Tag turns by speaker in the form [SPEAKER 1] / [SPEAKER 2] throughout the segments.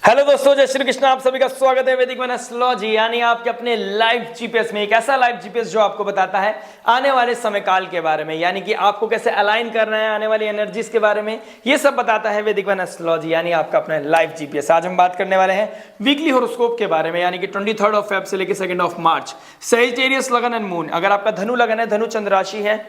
[SPEAKER 1] Hello दोस्तों, जय श्री कृष्ण। आप सभी का स्वागत है वैदिक वन एस्ट्रोलॉजी यानी आपके अपने लाइव जीपीएस में। एक ऐसा लाइव जीपीएस जो आपको बताता है आने वाले समय काल के बारे में, यानी कि आपको कैसे अलाइन करना है आने वाली एनर्जीज के बारे में, ये सब बताता है वैदिक वन एस्ट्रोलॉजी यानी आपका अपना लाइव जीपीएस। आज हम बात करने वाले हैं वीकली हॉरोस्कोप के बारे में, यानी कि 23 ऑफ फेब से लेकर 2 ऑफ मार्च। सजिटेरियस लगन एंड मून, अगर आपका धनु लगन है, धनु चंद्र राशि है,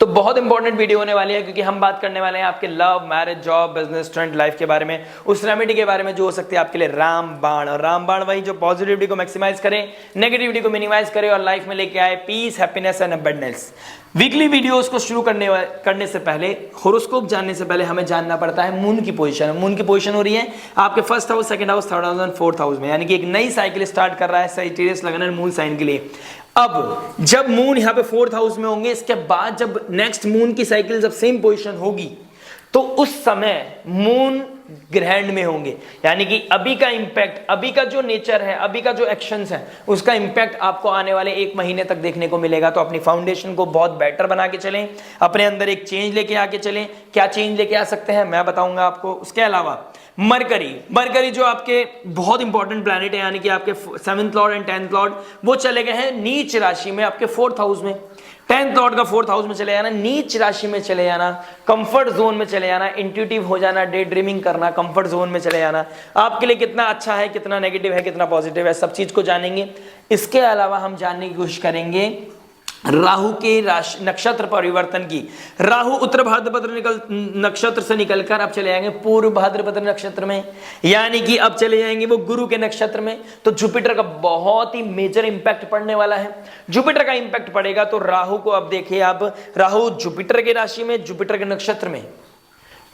[SPEAKER 1] तो बहुत इंपॉर्टेंट वीडियो होने वाली है, क्योंकि हम बात करने वाले हैं आपके love, marriage, job, business, student life के बारे में, उस रेमेडी के बारे में जो हो सकती है आपके लिए रामबाण। और रामबाण वही जो पॉजिटिविटी को मैक्सिमाइज करे, नेगेटिविटी को मिनिमाइज करे और लाइफ में लेके आए peace, happiness and abundance. Weekly videos को शुरू करने से पहले, हॉरोस्कोप जानने से पहले हमें जानना पड़ता है मून की पोजीशन। मून की पोजीशन हो रही है आपके first house, second house, third house and fourth house में, यानी कि एक नई साइकिल स्टार्ट कर रहा है सजिटेरियस लगन एंड मून साइन के लिए। अब जब मून यहाँ पे फोर्थ हाउस में होंगे, इसके बाद जब नेक्स्ट मून की साइकिल जब सेम पोजीशन होगी, तो उस समय मून ग्रहण में होंगे, यानी कि अभी का इंपैक्ट, अभी का जो नेचर है, अभी का जो एक्शंस है, उसका इंपैक्ट आपको आने वाले 1 महीने तक देखने को मिलेगा। तो अपनी फाउंडेशन को बहुत बेटर बना के चलें, अपने अंदर एक चेंज लेके आके चलें। क्या चेंज लेके आ सकते हैं मैं बताऊंगा आपको। उसके अलावा मरकरी जो आपके बहुत इंपॉर्टेंट प्लैनेट है, यानी कि आपके 7th Lord and 10th Lord, वो चले गए हैं नीच राशि में आपके 4th हाउस में। 10th लॉर्ड का 4th हाउस में चले जाना, नीच राशि में चले जाना, कंफर्ट जोन में चले जाना, इंट्यूटिव हो जाना, डे ड्रीमिंग करना, कंफर्ट जोन में चले जाना, आपके लिए कितना अच्छा है, कितना नेगेटिव है, कितना पॉजिटिव है, सब चीज को जानेंगे। इसके अलावा हम जानने की कोशिश करेंगे राहु के राशि नक्षत्र परिवर्तन की। राहु उत्तर भाद्रपद नक्षत्र से निकलकर अब चले जाएंगे पूर्व भाद्रपद नक्षत्र में, यानी कि अब चले जाएंगे वो गुरु के नक्षत्र में। तो जुपिटर का बहुत ही मेजर इंपैक्ट पड़ने वाला है। जुपिटर का इंपैक्ट पड़ेगा तो राहु को, अब देखिए, अब राहु जुपिटर के राशि में, जुपिटर के नक्षत्र में,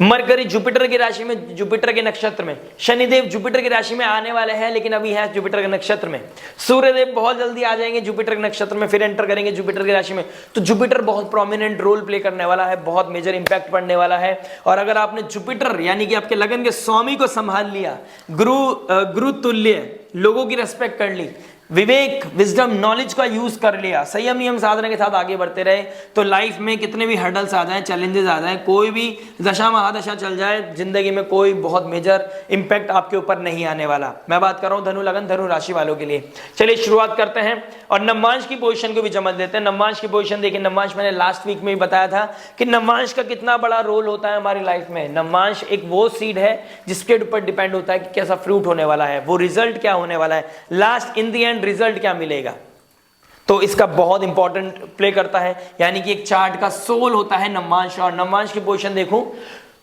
[SPEAKER 1] मरकरी जुपिटर की राशि में, जुपिटर के नक्षत्र में, शनिदेव जुपिटर की राशि में आने वाले हैं, लेकिन अभी है जुपिटर के नक्षत्र में। सूर्यदेव बहुत जल्दी आ जाएंगे जुपिटर के नक्षत्र में, फिर एंटर करेंगे जुपिटर की राशि में। तो जुपिटर बहुत प्रोमिनेंट रोल प्ले करने वाला है, बहुत मेजर इंपैक्ट पड़ने वाला है। और अगर आपने जुपिटर यानी कि आपके लगन के स्वामी को संभाल लिया, गुरु तुल्य लोगों की रेस्पेक्ट कर ली, विवेक, विजडम, नॉलेज का यूज कर लिया, संयम नियम साधना के साथ आगे बढ़ते रहे, तो लाइफ में कितने भी हर्डल्स आ जाएं, चैलेंजेस आ जाएं, कोई भी दशा महादशा चल जाए जिंदगी में, कोई बहुत मेजर इंपैक्ट आपके ऊपर नहीं आने वाला। मैं बात कर रहा हूं धनु लगन, धनु राशि वालों के लिए। चलिए शुरुआत करते हैं और नवमांश की पोजीशन को भी समझ लेते हैं। नवमांश की पोजीशन देखिए, नवमांश मैंने लास्ट वीक में भी बताया था कि नवमांश का कितना बड़ा रोल होता है हमारी लाइफ में। नवमांश एक वो सीड है जिसके ऊपर डिपेंड होता है कि कैसा फ्रूट होने वाला है, वो रिजल्ट क्या होने वाला है, last in the and result क्या मिलेगा। तो इसका बहुत इंपॉर्टेंट प्ले करता है, यानी कि एक चार्ट का सोल होता है नवमांश। और नवमांश की पोजीशन देखूं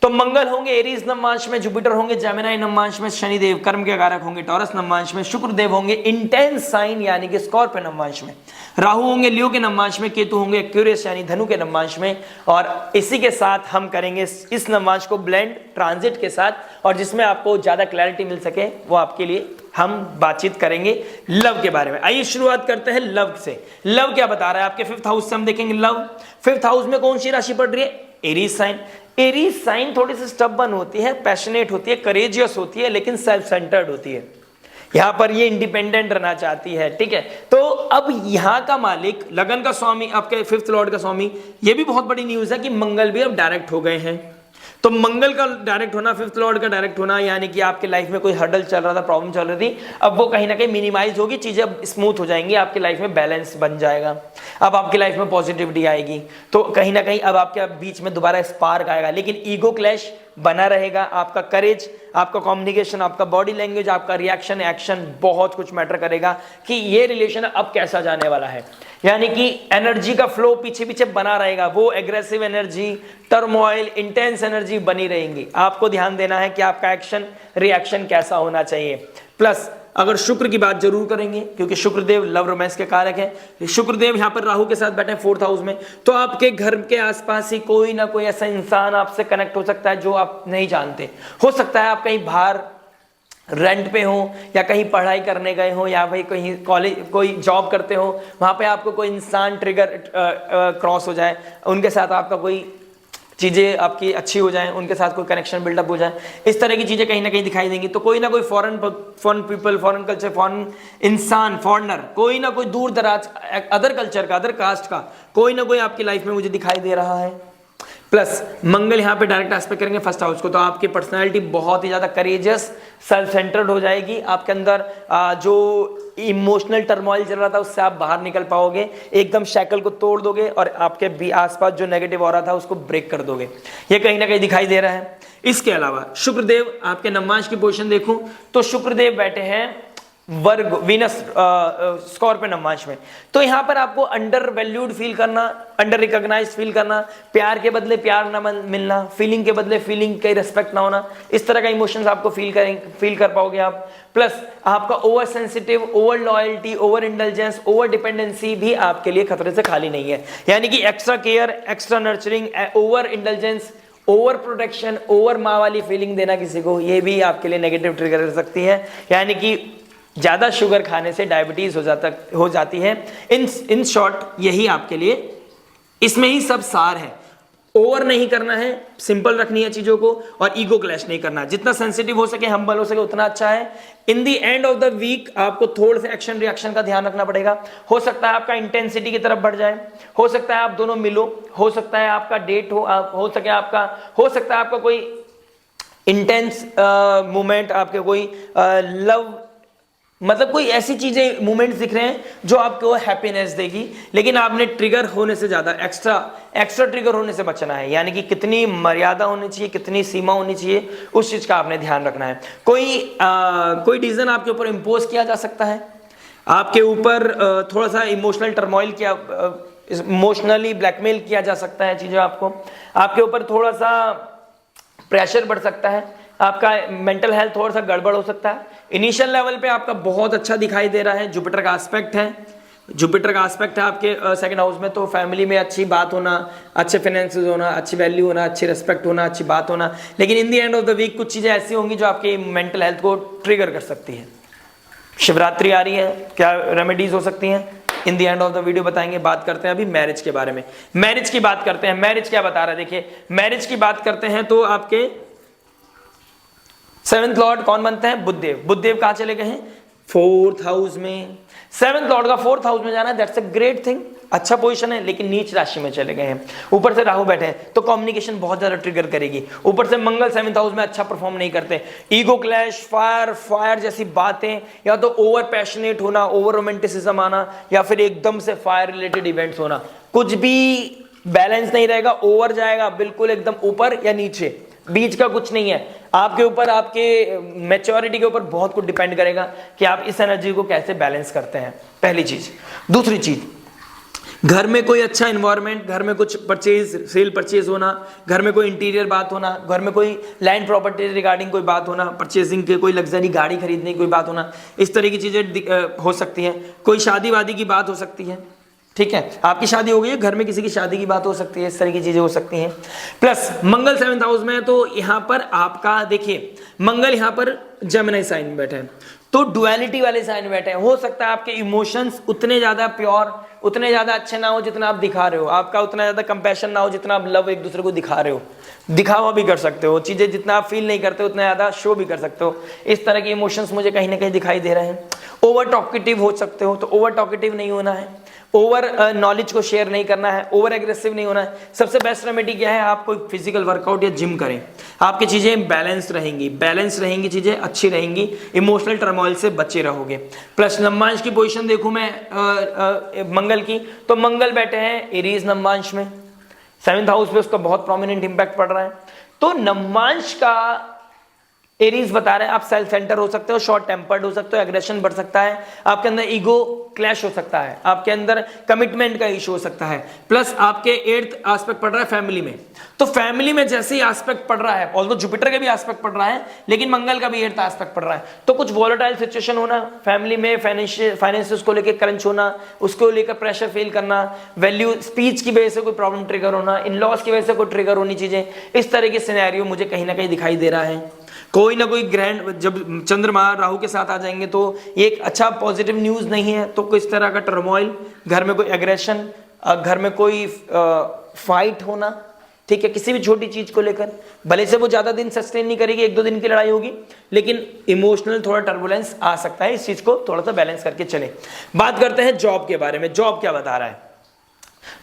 [SPEAKER 1] तो मंगल होंगे एरीज नवमांश में, जुपिटर होंगे जेमिनी नवमांश में, शनिदेव कर्म के कारक होंगे टॉरस नवमांश में, शुक्रदेव होंगे इंटेंस साइन यानी कि स्कॉर्पियो नवमांश में, राहु होंगे लियो के नवमांश में, केतु होंगे एक्यूरियस यानी धनु के नवमांश में। और इसी के साथ हम करेंगे इस नवमांश को ब्लेंड ट्रांजिट के साथ, और जिसमें आपको ज्यादा क्लैरिटी मिल सके वो आपके लिए हम बातचीत करेंगे लव के बारे में। आइए शुरुआत करते हैं लव से। लव क्या बता रहा है आपके 5th हाउस से हम देखेंगे लव। 5th हाउस में कौन सी राशि पड़ रही है? Aries sign. एरीज साइन थोड़ी सी स्टबर्न होती है, पैशनेट होती है, करेजियस होती है, लेकिन सेल्फ सेंटर्ड होती है। यहां पर ये इंडिपेंडेंट रहना चाहती है, ठीक है। तो अब यहां का मालिक, लगन का स्वामी, आपके 5th लॉर्ड का स्वामी, ये भी बहुत बड़ी न्यूज है कि मंगल भी अब डायरेक्ट हो गए हैं। तो मंगल का डायरेक्ट होना, 5th लॉर्ड का डायरेक्ट होना, यानी कि आपके लाइफ में कोई हर्डल चल रहा था, प्रॉब्लम चल रही थी, अब वो कहीं ना कहीं मिनिमाइज होगी, चीजें अब स्मूथ हो जाएंगी, आपकी लाइफ में बैलेंस बन जाएगा, अब आपकी लाइफ में पॉजिटिविटी आएगी। तो कहीं ना कहीं अब आपके बीच में दोबारा स्पार्क आएगा, लेकिन ईगो क्लैश बना रहेगा। आपका करेज, आपका कम्युनिकेशन, आपका बॉडी लैंग्वेज, आपका रिएक्शन, एक्शन बहुत कुछ मैटर करेगा कि ये रिलेशन अब कैसा जाने वाला है। यानी कि एनर्जी का फ्लो पीछे पीछे बना रहेगा, वो aggressive energy, turmoil, intense energy बनी रहेंगी। आपको ध्यान देना है कि आपका एक्शन रिएक्शन कैसा होना चाहिए। प्लस अगर शुक्र की बात जरूर करेंगे, क्योंकि शुक्रदेव लव रोमांस के कारक है। शुक्रदेव यहाँ पर राहु के साथ बैठे 4th हाउस में, तो आपके घर के आसपास ही कोई ना कोई ऐसा इंसान आपसे कनेक्ट हो सकता है जो आप नहीं जानते। हो सकता है आप कहीं बाहर रेंट पे हो, या कहीं पढ़ाई करने गए हो, या भाई कहीं कॉलेज कोई जॉब करते हो, वहां पे आपको कोई इंसान ट्रिगर क्रॉस हो जाए, उनके साथ आपका कोई चीज़ें आपकी अच्छी हो जाएं, उनके साथ कोई कनेक्शन बिल्डअप हो जाए, इस तरह की चीज़ें कहीं ना कहीं दिखाई देंगी। तो कोई ना कोई foreign people, foreign culture, foreign इंसान, फॉरेनर, कोई ना कोई दूर दराज अदर कल्चर का, अदर कास्ट का कोई ना कोई आपकी लाइफ में मुझे दिखाई दे रहा है। प्लस मंगल यहाँ पे डायरेक्ट एस्पेक्ट करेंगे फर्स्ट हाउस को, तो आपकी पर्सनालिटी बहुत ही ज्यादा करेजियस, सेल्फ सेंटर्ड हो जाएगी। आपके अंदर जो इमोशनल टर्मोइल चल रहा था उससे आप बाहर निकल पाओगे, एकदम शैकल को तोड़ दोगे और आपके भी आसपास जो नेगेटिव ऑरा था उसको ब्रेक कर दोगे, ये कहीं ना कहीं दिखाई दे रहा है। इसके अलावा शुक्रदेव आपके नवमांश की पोजीशन देखूं तो शुक्रदेव बैठे हैं वर्ग वीनस स्कॉर्पियो नवमांश में, तो यहां पर आपको अंडर वैल्यूड फील करना, अंडर रिकॉग्नाइज फील करना, प्यार के बदले प्यार ना मिलना, फीलिंग के बदले फीलिंग के रिस्पेक्ट ना होना, इस तरह का इमोशंस आपको फील कर पाओगे आप। प्लस आपका over sensitive, over loyalty, over intelligence, over dependency भी आपके लिए खतरे से खाली नहीं है, यानी कि extra care, extra nurturing, over intelligence, over protection, over माँ वाली फीलिंग देना किसी को, ये भी आपके लिए नेगेटिव ट्रिगर कर सकती है, यानी कि ज्यादा शुगर खाने से डायबिटीज हो जाती है। इन शॉर्ट यही आपके लिए इसमें ही सब सार है। ओवर नहीं करना है, सिंपल रखनी है चीजों को, और ईगो क्लैश नहीं करना, जितना सेंसिटिव हो सके, हम्बल हो सके उतना अच्छा है। In the end of the week आपको थोड़े से एक्शन रिएक्शन का ध्यान रखना पड़ेगा। हो सकता है आपका इंटेंसिटी की तरफ बढ़ जाए, हो सकता है आप दोनों मिलो, हो सकता है आपका डेट हो सकता है आपका कोई इंटेंस मोमेंट, आपके कोई लव, मतलब कोई ऐसी चीजें मूवमेंट्स दिख रहे हैं जो आपको हैप्पीनेस देगी, लेकिन आपने ट्रिगर होने से ज्यादा एक्स्ट्रा ट्रिगर होने से बचना है, यानी कि कितनी मर्यादा होनी चाहिए, कितनी सीमा होनी चाहिए, उस चीज का आपने ध्यान रखना है। कोई डिसीजन आपके ऊपर इम्पोज किया जा सकता है, आपके ऊपर थोड़ा सा इमोशनल टर्मोइल किया, इमोशनली ब्लैकमेल किया जा सकता है चीजें, आपके ऊपर थोड़ा सा प्रेशर बढ़ सकता है, आपका मेंटल हेल्थ थोड़ा सा गड़बड़ हो सकता है। इनिशियल लेवल पे आपका बहुत अच्छा दिखाई दे रहा है, जुपिटर का एस्पेक्ट है आपके सेकंड हाउस में, तो फैमिली में अच्छी बात होना, अच्छे फाइनेंसेस होना, अच्छी वैल्यू होना, अच्छी रिस्पेक्ट होना, अच्छी बात होना, लेकिन in the end of the week कुछ चीजें ऐसी होंगी जो आपकी मेंटल हेल्थ को ट्रिगर कर सकती है। शिवरात्रि आ रही है, क्या रेमेडीज हो सकती हैं, इन the end of the video बताएंगे। बात करते हैं अभी मैरिज के बारे में, मैरिज की बात करते हैं। मैरिज क्या बता रहा है, देखिए मैरिज की बात करते हैं तो आपके 7th लॉर्ड कौन बनते हैं, बुधदेव कहां चले गए हैं, 4th हाउस में। 7th लॉर्ड का 4th हाउस में जाना, दैट्स अ ग्रेट थिंग, अच्छा पोजीशन है, लेकिन नीच राशि में चले गए हैं, ऊपर से राहु बैठे हैं, तो कम्युनिकेशन बहुत ज्यादा ट्रिगर करेगी। ऊपर से मंगल 7th हाउस में अच्छा परफॉर्म नहीं करते, ईगो क्लैश, फायर जैसी बातें, या तो ओवर पैशनेट होना, ओवर रोमांटिसिज्म आना, या फिर एकदम से फायर रिलेटेड इवेंट्स होना, कुछ भी बैलेंस नहीं रहेगा, ओवर जाएगा बिल्कुल एकदम ऊपर या नीचे, बीच का कुछ नहीं है। आपके ऊपर, आपके मैच्योरिटी के ऊपर बहुत कुछ डिपेंड करेगा कि आप इस एनर्जी को कैसे बैलेंस करते हैं, पहली चीज। दूसरी चीज, घर में कोई अच्छा एनवायरनमेंट, घर में कुछ सेल परचेज होना, घर में कोई इंटीरियर बात होना, घर में कोई लैंड प्रॉपर्टी रिगार्डिंग कोई बात होना, परचेजिंग के कोई लग्जरी गाड़ी खरीदने की कोई बात होना, इस तरह की चीजें हो सकती हैं। कोई शादी वादी की बात हो सकती है, ठीक है, आपकी शादी हो गई है, घर में किसी की शादी की बात हो सकती है, इस तरह की चीजें हो सकती हैं। प्लस मंगल 7th हाउस में है, तो यहां पर आपका देखिए मंगल यहां पर जेमिनी साइन में बैठे हैं, तो डुअलिटी वाले साइन में बैठे हैं। हो सकता है आपके इमोशंस उतने ज्यादा प्योर, उतने ज्यादा अच्छे ना हो जितना आप दिखा रहे हो, आपका उतना ज्यादा कंपैशन ना हो जितना आप लव एक दूसरे को दिखा रहे हो, दिखावा भी कर सकते हो, चीजें जितना आप फील नहीं करते उतना ज्यादा शो भी कर सकते हो। इस तरह के इमोशंस मुझे कहीं ना कहीं दिखाई दे रहे हैं। ओवर टॉकेटिव हो सकते हो, तो ओवर टॉकेटिव नहीं होना है, ओवर नॉलेज को शेयर नहीं करना है, ओवर एग्रेसिव नहीं होना है। सबसे बेस्ट रेमेडी क्या है, आप कोई फिजिकल वर्कआउट या जिम करें, आपकी चीजें बैलेंस रहेंगी, चीजें अच्छी रहेंगी, इमोशनल टर्मोइल से बचे रहोगे। प्लस नवमांश की पोजीशन देखूं मैं मंगल की, तो मंगल बैठे हैं एरीज नवमांश में, 7th हाउस पे उसका बहुत प्रोमिनेंट इंपैक्ट पड़ रहा है। तो नवमांश का एरीज बता रहे हैं आप सेल्फ सेंटर हो सकते हो, शॉर्ट टेम्पर्ड हो सकते हो, एग्रेशन बढ़ सकता है, आपके अंदर ईगो क्लैश हो सकता है, आपके अंदर कमिटमेंट का इशू हो सकता है। प्लस आपके 8th एस्पेक्ट पड़ रहा है फैमिली में, तो फैमिली में जैसे ही एस्पेक्ट पड़ रहा है, ऑल्दो जुपिटर का भी एस्पेक्ट पड़ रहा है, लेकिन मंगल का भी 8th एस्पेक्ट पड़ रहा है, तो कुछ वॉलेटाइल सिचुएशन होना, फैमिली में फाइनेंशियल को लेकर क्रंच होना, उसको लेकर प्रेशर फील करना, वैल्यू स्पीच की वजह से कोई प्रॉब्लम ट्रिगर होना, इन लॉस की वजह से कोई ट्रिगर होनी, चीजें इस तरह के सिनेरियो मुझे कहीं ना कहीं दिखाई दे रहा है। कोई ना कोई ग्रैंड, जब चंद्रमा राहु के साथ आ जाएंगे तो ये एक अच्छा पॉजिटिव न्यूज नहीं है, तो किस तरह का टर्मोइल, घर में कोई एग्रेशन, घर में कोई फाइट होना, ठीक है, किसी भी छोटी चीज को लेकर, भले से वो ज्यादा दिन सस्टेन नहीं करेगी, 1-2 दिन की लड़ाई होगी, लेकिन इमोशनल थोड़ा टर्बुलेंस आ सकता है, इस चीज को थोड़ा सा बैलेंस करके चले। बात करते हैं जॉब के बारे में, जॉब क्या बता रहा है।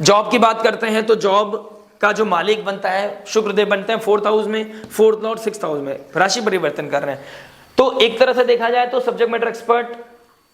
[SPEAKER 1] जॉब की बात करते हैं तो जॉब का जो मालिक बनता है, शुक्रदेव बनते हैं 4th हाउस में, 4th लॉर्ड 6th हाउस में राशि परिवर्तन कर रहे हैं। तो एक तरह से देखा जाए तो सब्जेक्ट मैटर एक्सपर्ट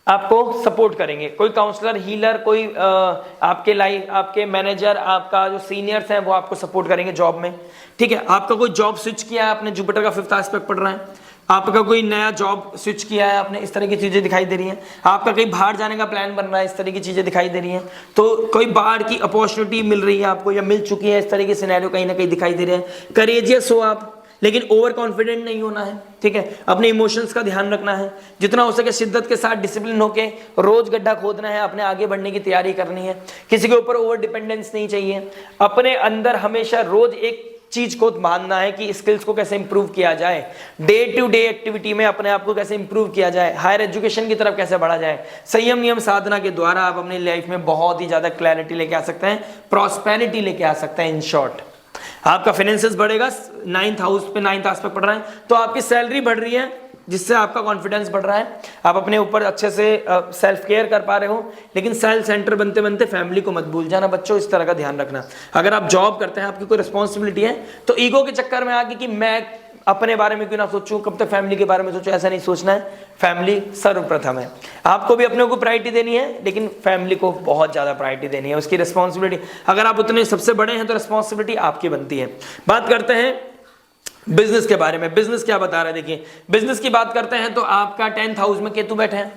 [SPEAKER 1] आपको सपोर्ट करेंगे, कोई काउंसलर, हीलर, कोई आपके लाइफ, आपके मैनेजर, आपका जो सीनियर्स हैं वो आपको सपोर्ट करेंगे जॉब में। ठीक है, आपका कोई जॉब स्विच किया है आपने, जुपिटर का 5th एस्पेक्ट पढ़ रहा है, आपका कोई नया जॉब स्विच किया है आपने, इस तरह की चीजें दिखाई दे रही हैं। आपका कहीं बाहर जाने का प्लान बन रहा है, इस तरह की चीजें दिखाई दे रही हैं। तो कोई बाहर की अपॉर्चुनिटी मिल रही है आपको या मिल चुकी है, इस तरह के सिनेरियो कहीं ना कहीं दिखाई दे रहे हैं। करेजियस हो आप, लेकिन ओवर कॉन्फिडेंट नहीं होना है। ठीक है, अपने इमोशंस का ध्यान रखना है, जितना हो सके शिद्दत के साथ डिसिप्लिन होके रोज गड्ढा खोदना है, अपने आगे बढ़ने की तैयारी करनी है। किसी के ऊपर ओवर डिपेंडेंस नहीं चाहिए, अपने अंदर हमेशा रोज एक चीज को मानना है कि स्किल्स को कैसे इंप्रूव किया जाए, डे टू डे एक्टिविटी में अपने आप को कैसे इंप्रूव किया जाए, हायर एजुकेशन की तरफ कैसे बढ़ा जाए। संयम नियम साधना के द्वारा आप अपनी लाइफ में बहुत ही ज्यादा क्लैरिटी लेके आ सकते हैं, प्रॉस्पेरिटी लेके आ सकते हैं। इन शॉर्ट, आपका फाइनेंसेस बढ़ेगा, 9th हाउस पे 9th एस्पेक्ट पढ़ रहा है तो आपकी सैलरी बढ़ रही है, जिससे आपका कॉन्फिडेंस बढ़ रहा है, आप अपने ऊपर अच्छे से सेल्फ केयर कर पा रहे हो। लेकिन सेल्फ सेंटर बनते बनते फैमिली को मत भूल जाना बच्चों, इस तरह का ध्यान रखना। अगर आप जॉब करते हैं, आपकी कोई रिस्पॉन्सिबिलिटी है, तो ईगो के चक्कर में आगे कि मैं अपने बारे में क्यों ना सोचूं, कब तक फैमिली के बारे में सोचूं, ऐसा नहीं सोचना है। फैमिली सर्वप्रथम है, आपको भी अपने को प्रायोरिटी देनी है, लेकिन फैमिली को बहुत ज्यादा प्रायोरिटी देनी है, उसकी रिस्पॉन्सिबिलिटी। अगर आप उतने सबसे बड़े हैं तो रिस्पॉन्सिबिलिटी आपकी बनती है। बात करते हैं बिजनेस के बारे में। बिजनेस क्या बता रहे हैं, देखिए बिजनेस की बात करते हैं तो आपका 10th हाउस में केतु बैठे हैं,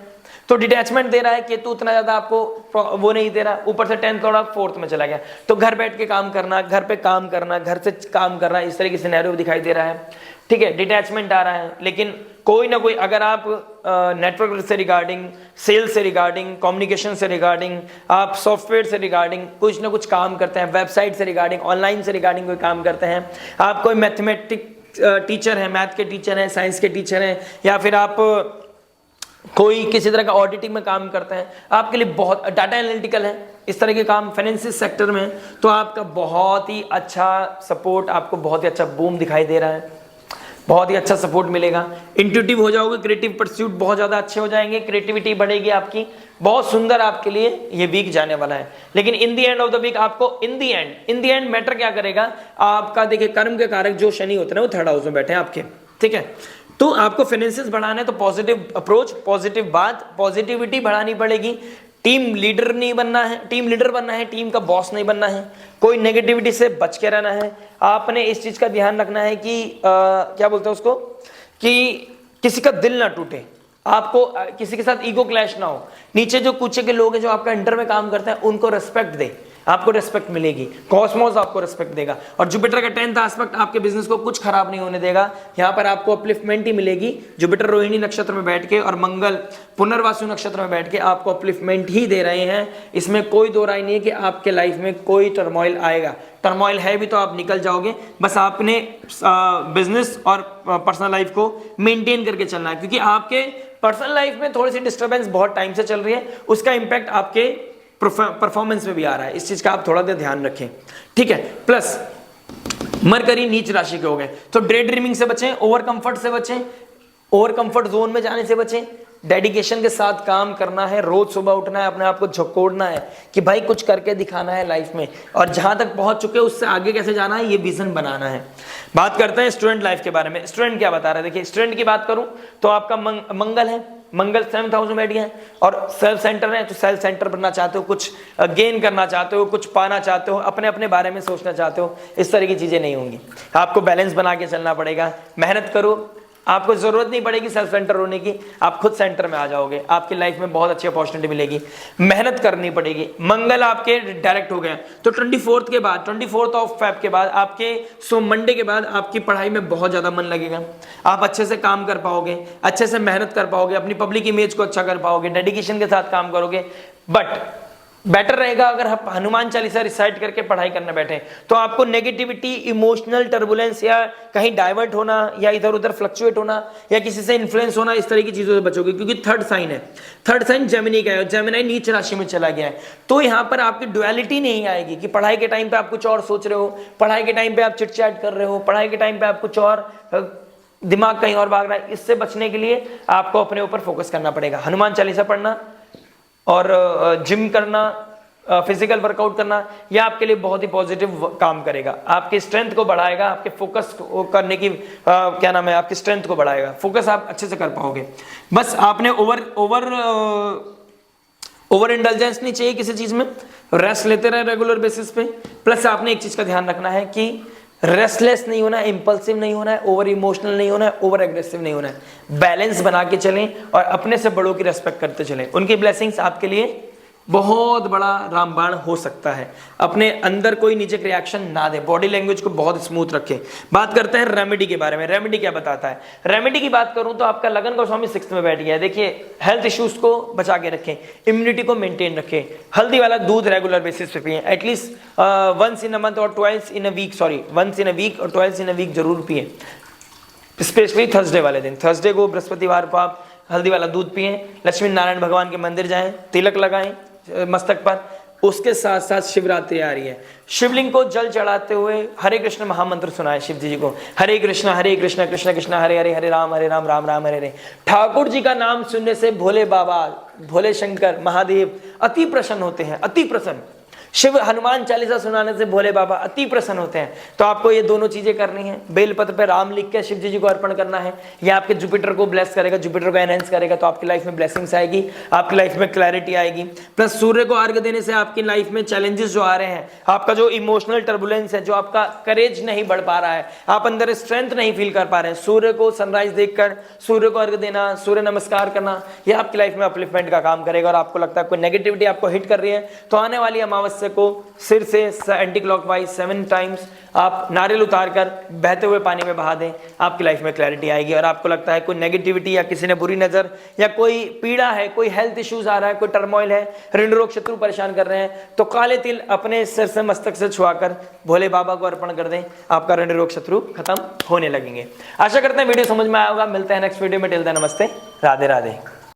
[SPEAKER 1] तो डिटैचमेंट दे रहा है केतु, उतना ज्यादा आपको वो नहीं दे रहा। ऊपर से 10th लॉर्ड 4th में चला गया, तो घर बैठ के काम करना, घर पे काम करना, घर से काम करना, इस तरह की सिनेरियो दिखाई दे रहा है। ठीक है, डिटैचमेंट आ रहा है, लेकिन कोई ना कोई, अगर आप नेटवर्क से रिगार्डिंग, सेल्स से रिगार्डिंग, कम्युनिकेशन से रिगार्डिंग, आप सॉफ्टवेयर से रिगार्डिंग कुछ ना कुछ काम करते हैं, वेबसाइट से रिगार्डिंग, ऑनलाइन से रिगार्डिंग कोई काम करते हैं, आप कोई मैथमेटिक्स टीचर हैं, मैथ के टीचर हैं, साइंस के टीचर हैं, या फिर आप कोई किसी तरह का ऑडिटिंग में काम करते हैं, आपके लिए बहुत डाटा एनालिटिकल है, इस तरह के काम फाइनेंशियल सेक्टर में, तो आपका बहुत ही अच्छा सपोर्ट, आपको बहुत ही अच्छा बूम दिखाई दे रहा है, बहुत ही अच्छा सपोर्ट मिलेगा। इंट्यूटिव हो जाओगे, क्रिएटिव परस्यूट बहुत ज्यादा अच्छे हो जाएंगे, क्रिएटिविटी बढ़ेगी आपकी, बहुत सुंदर आपके लिए ये वीक जाने वाला है। लेकिन in the end of the week आपको इन द एंड मैटर क्या करेगा, आपका देखिए कर्म के कारक जो शनि होते हैं वो 3rd हाउस में बैठे हैं आपके। ठीक है, तो आपको फाइनेंसेस बढ़ाना है तो पॉजिटिव अप्रोच, पॉजिटिव बात, पॉजिटिविटी बढ़ानी पड़ेगी। टीम लीडर नहीं बनना है, टीम लीडर बनना है, टीम का बॉस नहीं बनना है, कोई नेगेटिविटी से बच के रहना है। आपने इस चीज का ध्यान रखना है कि क्या बोलते हैं उसको, कि किसी का दिल ना टूटे, आपको किसी के साथ ईगो क्लैश ना हो, नीचे जो कूचे के लोग हैं जो आपका अंडर में काम करते हैं उनको रेस्पेक्ट दे, आपको रेस्पेक्ट मिलेगी, कॉस्मोस आपको रेस्पेक्ट देगा। और जुपिटर का 10th एस्पेक्ट आपके बिजनेस को कुछ खराब नहीं होने देगा, यहाँ पर आपको अपलिफ्टमेंट ही मिलेगी। जुपिटर रोहिणी नक्षत्र में बैठ के और मंगल पुनर्वासु नक्षत्र में बैठ के आपको अपलिफ्टमेंट ही दे रहे हैं, इसमें कोई दो राय नहीं है कि आपके लाइफ में कोई टर्मोइल आएगा। टर्मोइल है भी तो आप निकल जाओगे, बस आपने बिजनेस और पर्सनल लाइफ को मेंटेन करके चलना है, क्योंकि आपके पर्सनल लाइफ में थोड़ी सी डिस्टर्बेंस बहुत टाइम से चल रही है, उसका इंपैक्ट आपके परफॉर्मेंस में भी आ रहा है, इस चीज का आप थोड़ा देर ध्यान रखें। ठीक है, प्लस मरकरी नीच राशि के हो गए, तो डे ड्रीमिंग से बचें, ओवर कंफर्ट से बचें, ओवर कंफर्ट जोन में जाने से बचें, डेडिकेशन के साथ काम करना है, रोज सुबह उठना है, अपने आप को झकोड़ना है कि भाई कुछ करके दिखाना है लाइफ में, और जहां तक पहुंच चुके उससे आगे कैसे जाना है ये विजन बनाना है। बात करते हैं स्टूडेंट लाइफ के बारे में। स्टूडेंट क्या बता रहे हैं, देखिए स्टूडेंट की बात करूं तो आपका मंगल है, मंगल 7th हाउस में बैठ गया है और सेल्फ सेंटर है, तो सेल्फ सेंटर बनना चाहते हो, कुछ गेन करना चाहते हो, कुछ पाना चाहते हो, अपने अपने बारे में सोचना चाहते हो, इस तरह की चीजें नहीं होंगी। आपको बैलेंस बना के चलना पड़ेगा, मेहनत करो, आपको जरूरत नहीं पड़ेगी सेल्फ सेंटर होने की, आप खुद सेंटर में आ जाओगे, आपकी लाइफ में बहुत अच्छी अपॉर्चुनिटी मिलेगी, मेहनत करनी पड़ेगी। मंगल आपके डायरेक्ट हो गए, तो 24th के बाद, 24th ऑफ फेब के बाद, आपके मंडे के बाद आपकी पढ़ाई में बहुत ज्यादा मन लगेगा, आप अच्छे से काम कर पाओगे, अच्छे से मेहनत कर पाओगे, अपनी पब्लिक इमेज को अच्छा कर पाओगे, डेडिकेशन के साथ काम करोगे। बट बेटर रहेगा अगर आप हनुमान चालीसा रिसाइट करके पढ़ाई करने बैठे, तो आपको नेगेटिविटी, इमोशनल टर्बुलेंस या कहीं डाइवर्ट होना या इधर उधर फ्लक्चुएट होना या किसी से इन्फ्लुएंस होना, इस तरह की चीजों से बचोगे, क्योंकि 3rd साइन है, 3rd साइन जेमिनी का है, जेमिनी नीच राशि में चला गया है, तो यहाँ पर आपकी डुअलिटी नहीं आएगी कि पढ़ाई के टाइम पे आप कुछ और सोच रहे हो, पढ़ाई के टाइम पे आप चिटचैट कर रहे हो, पढ़ाई के टाइम पे आप कुछ और, दिमाग कहीं और भाग रहा है। इससे बचने के लिए आपको अपने ऊपर फोकस करना पड़ेगा, हनुमान चालीसा पढ़ना और जिम करना, फिजिकल वर्कआउट करना, यह आपके लिए बहुत ही पॉजिटिव काम करेगा, आपकी स्ट्रेंथ को बढ़ाएगा, आपके फोकस करने की क्या नाम है, आपकी स्ट्रेंथ को बढ़ाएगा, फोकस आप अच्छे से कर पाओगे। बस आपने ओवर इंटेलिजेंस नहीं चाहिए किसी चीज में, रेस्ट लेते रहे रेगुलर बेसिस पे। प्लस आपने एक चीज का ध्यान रखना है कि रेस्टलेस नहीं होना है, इंपल्सिव नहीं होना है, ओवर इमोशनल नहीं होना है, ओवर एग्रेसिव नहीं होना है। बैलेंस बना के चलें और अपने से बड़ों की रेस्पेक्ट करते चलें। उनकी ब्लेसिंग्स आपके लिए बहुत बड़ा रामबाण हो सकता है। अपने अंदर कोई नीचे रिएक्शन ना दे, बॉडी लैंग्वेज को बहुत स्मूथ रखें। बात करते हैं रेमेडी के बारे में। रेमेडी क्या बताता है? रेमेडी की बात करूं तो आपका लगन गोस्वामी 6th में बैठ गया है। देखिए, हेल्थ इश्यूज को बचा के रखें, इम्यूनिटी को मेंटेन रखें, हल्दी वाला दूध रेगुलर बेसिस पे पिए, at least once in a month और ट्वाइस इन अ वीक और ट्वाइस इन अ वीक जरूर पिए, स्पेशली थर्सडे वाले दिन। थर्सडे को, बृहस्पतिवार को आप हल्दी वाला दूध पिए, लक्ष्मी नारायण भगवान के मंदिर जाएं, तिलक लगाएं मस्तक पर। उसके साथ साथ शिवरात्रि आ रही है, शिवलिंग को जल चढ़ाते हुए हरे कृष्ण महामंत्र सुनाए शिव जी को, हरे कृष्ण कृष्ण कृष्ण हरे हरे, हरे राम राम राम हरे हरे। ठाकुर जी का नाम सुनने से भोले बाबा, भोले शंकर महादेव अति प्रसन्न होते हैं, अति प्रसन्न। शिव हनुमान चालीसा सुनाने से भोले बाबा अति प्रसन्न होते हैं। तो आपको ये दोनों चीजें करनी है। बेलपत्र पे राम लिख के शिव जी को अर्पण करना है। ये आपके जुपिटर को ब्लेस करेगा, जुपिटर को एनहेंस करेगा, तो आपकी लाइफ में ब्लेसिंग्स आएगी, आपकी लाइफ में क्लैरिटी आएगी। प्लस सूर्य को अर्घ देने से आपकी लाइफ में चैलेंजेस जो आ रहे हैं, आपका जो इमोशनल टर्बुलेंस है, जो आपका करेज नहीं बढ़ पा रहा है, आप अंदर स्ट्रेंथ नहीं फील कर पा रहे हैं, सूर्य को सनराइज देखकर सूर्य को अर्घ देना, सूर्य नमस्कार करना, ये आपकी लाइफ में अपलिफ्टमेंट का काम करेगा। और आपको लगता है कोई नेगेटिविटी आपको हिट कर रही है, तो आने वाली अमावस्या को सिर से एंटी क्लॉकवाइज 7 टाइम्स आप नारियल उतार कर बहते हुए पानी में बहा दें, आपकी लाइफ में क्लैरिटी आएगी। और आपको लगता है कोई नेगेटिविटी या किसी ने बुरी नजर या कोई पीड़ा है, कोई हेल्थ इश्यूज आ रहा है, कोई टर्मोइल है, ऋण रोग शत्रु परेशान कर रहे हैं, तो काले तिल अपने सिर से मस्तक से छुआकर भोले बाबा को अर्पण कर दें, आपका ऋण रोग शत्रु खत्म होने लगेंगे। आशा करते हैं वीडियो समझ में आया होगा। मिलते हैं नेक्स्ट वीडियो में। टिल देन नमस्ते, राधे राधे।